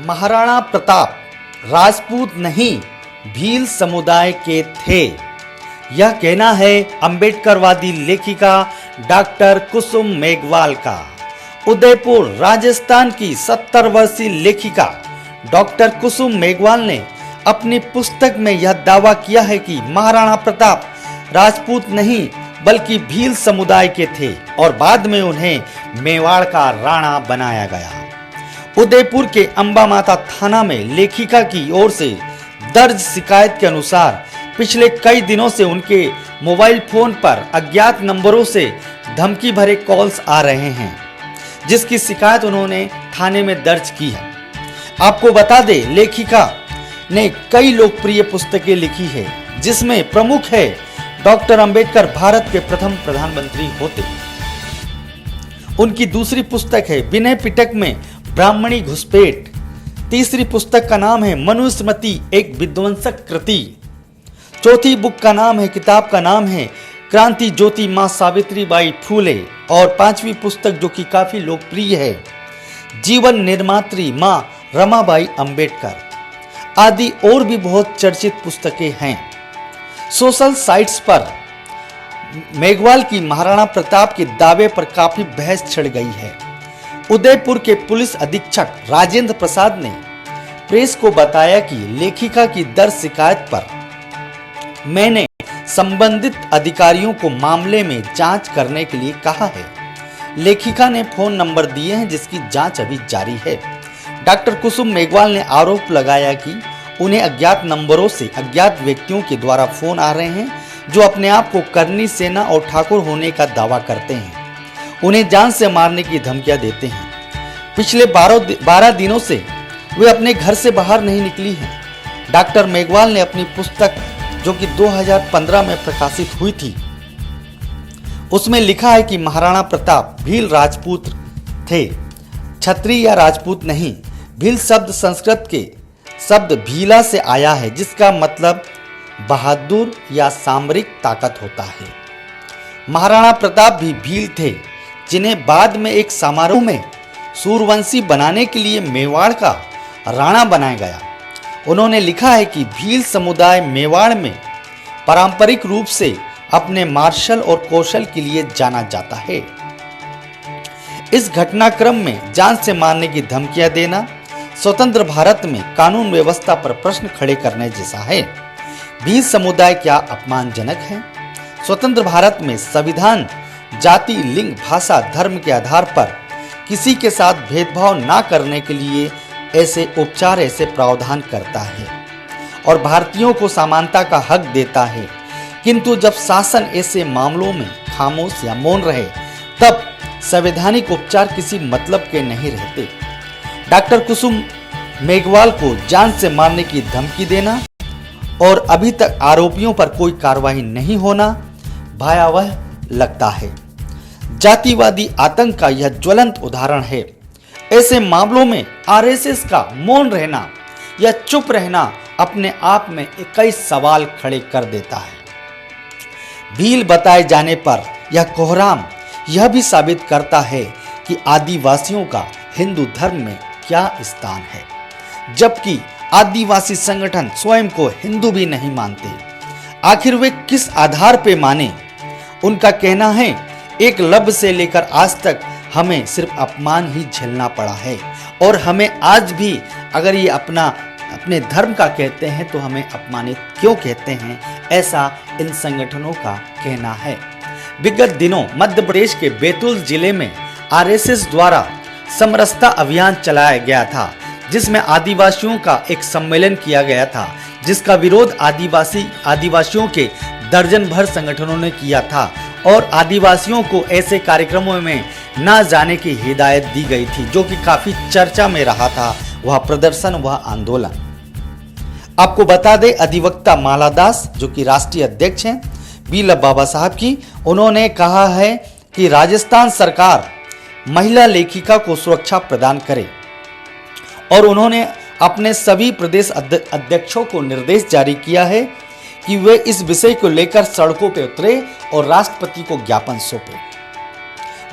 महाराणा प्रताप राजपूत नहीं, भील समुदाय के थे। यह कहना है अंबेडकरवादी लेखिका डॉक्टर कुसुम मेघवाल का। उदयपुर राजस्थान की 70 वर्षीय लेखिका डॉक्टर कुसुम मेघवाल ने अपनी पुस्तक में यह दावा किया है कि महाराणा प्रताप राजपूत नहीं बल्कि भील समुदाय के थे और बाद में उन्हें मेवाड़ का राणा बनाया गया। उदयपुर के अंबा माता थाना में लेखिका की ओर से दर्ज शिकायत के अनुसार पिछले कई दिनों से उनके मोबाइल फोन पर अज्ञात नंबरों से धमकी भरे कॉल्स आ रहे हैं, जिसकी शिकायत उन्होंने थाने में दर्ज की है। आपको बता दें, लेखिका ने कई लोकप्रिय पुस्तकें लिखी है, जिसमें प्रमुख है डॉक्टर अंबेडकर भारत के प्रथम प्रधानमंत्री होते। उनकी दूसरी पुस्तक है विनय पिटक में ब्राह्मणी घुसपैठ। तीसरी पुस्तक का नाम है मनुस्मृति एक विध्वंसक कृति। चौथी बुक का नाम है किताब का नाम है क्रांति ज्योति मां सावित्रीबाई फूले। और पांचवी पुस्तक जो कि काफी लोकप्रिय है, जीवन निर्मात्री मां रमाबाई अंबेडकर आदि और भी बहुत चर्चित पुस्तकें हैं। सोशल साइट्स पर मेघवाल की महाराणा प्रताप के दावे पर काफी बहस छिड़ गई है। उदयपुर के पुलिस अधीक्षक राजेंद्र प्रसाद ने प्रेस को बताया कि लेखिका की दर्ज शिकायत पर मैंने संबंधित अधिकारियों को मामले में जांच करने के लिए कहा है। लेखिका ने फोन नंबर दिए हैं, जिसकी जांच अभी जारी है। डॉक्टर कुसुम मेघवाल ने आरोप लगाया कि उन्हें अज्ञात नंबरों से अज्ञात व्यक्तियों के द्वारा फोन आ रहे हैं, जो अपने आप को करनी सेना और ठाकुर होने का दावा करते हैं। उन्हें जान से मारने की धमकियां देते हैं। पिछले 12 दिनों से वे अपने घर से बाहर नहीं निकली हैं। डॉक्टर मेघवाल ने अपनी पुस्तक जो कि 2015 में प्रकाशित हुई थी, उसमें लिखा है कि महाराणा प्रताप भील राजपूत थे, क्षत्रिय या राजपूत नहीं। भील शब्द संस्कृत के शब्द भीला से आया है, जिसका मतलब बहादुर या सामरिक ताकत होता है। महाराणा प्रताप भी भील थे, जिन्हें बाद में एक समारोह में सूरवंशी बनाने के लिए मेवाड़ का राणा बनाया गया। उन्होंने लिखा है कि भील समुदाय मेवाड़ में पारंपरिक रूप से अपने मार्शल और कौशल के लिए जाना जाता है। इस घटनाक्रम में जान से मारने की धमकियां देना स्वतंत्र भारत में कानून व्यवस्था पर प्रश्न खड़े करने जैसा है। भील समुदाय क्या अपमानजनक है? स्वतंत्र भारत में संविधान जाति, लिंग, भाषा, धर्म के आधार पर किसी के साथ भेदभाव ना करने के लिए ऐसे उपचार ऐसे प्रावधान करता है और भारतीयों को समानता का हक देता है। किंतु जब शासन ऐसे मामलों में खामोश या मौन रहे, तब संवैधानिक उपचार किसी मतलब के नहीं रहते। डॉक्टर कुसुम मेघवाल को जान से मारने की धमकी देना और अभी तक आरोपियों पर कोई कार्रवाई नहीं होना भयावह लगता है। जातिवादी आतंक का यह ज्वलंत उदाहरण है। ऐसे मामलों में आरएसएस का मौन रहना या चुप रहना अपने आप में कई सवाल खड़े कर देता है। भील बताए जाने पर यह कोहराम यह भी साबित करता है कि आदिवासियों का हिंदू धर्म में क्या स्थान है, जबकि आदिवासी संगठन स्वयं को हिंदू भी नहीं मानते। आखिर वे किस आधार पर माने? उनका कहना है, एकलव्य से लेकर आज तक हमें सिर्फ अपमान ही झेलना पड़ा है और हमें आज भी अगर ये अपने धर्म का कहते हैं तो हमें अपमानित क्यों कहते हैं, ऐसा इन संगठनों का कहना है। विगत दिनों मध्य प्रदेश के बैतूल जिले में आरएसएस द्वारा समरसता अभियान चलाया गया था, जिसमें आदिवासियों का एक सम्मेलन किया गया था, जिसका विरोध आदिवासियों के दर्जन भर संगठनों ने किया था और आदिवासियों को ऐसे कार्यक्रमों में ना जाने की हिदायत दी गई थी, जो कि काफी चर्चा में रहा था वह प्रदर्शन, वह आंदोलन। आपको बता दें, अधिवक्ता माला दास जो कि राष्ट्रीय अध्यक्ष हैं भील बाबा साहब की, उन्होंने कहा है कि राजस्थान सरकार महिला लेखिका को सुरक्षा प्रदान करे और उन्होंने अपने सभी प्रदेश अध्यक्षों को निर्देश जारी किया है कि वे इस विषय को लेकर सड़कों पर उतरे और राष्ट्रपति को ज्ञापन सौंपे।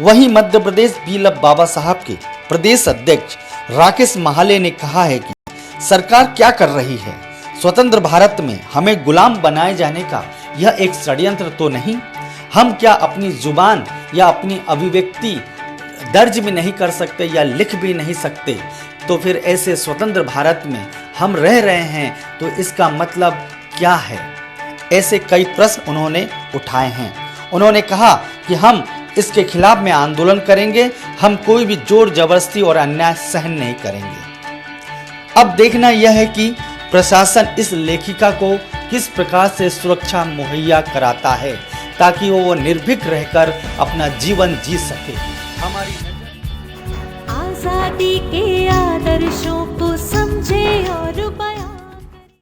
वहीं मध्य प्रदेश भील बाबा साहब के प्रदेश अध्यक्ष राकेश महाले ने कहा है कि सरकार क्या कर रही है? स्वतंत्र भारत में हमें गुलाम बनाए जाने का यह एक षड्यंत्र तो नहीं? हम क्या अपनी जुबान या अपनी अभिव्यक्ति दर्ज भी नहीं कर सकते या लिख भी नहीं सकते? तो फिर ऐसे स्वतंत्र भारत में हम रह रहे हैं तो इसका मतलब क्या है? ऐसे कई प्रश्न उन्होंने उठाए हैं। उन्होंने कहा कि हम इसके खिलाफ में आंदोलन करेंगे, हम कोई भी जोर जबरदस्ती और अन्याय सहन नहीं करेंगे। अब देखना यह है कि प्रशासन इस लेखिका को किस प्रकार से सुरक्षा मुहैया कराता है ताकि वो निर्भीक रहकर अपना जीवन जी सके। हमारी आजादी के आदर्शों को समझे और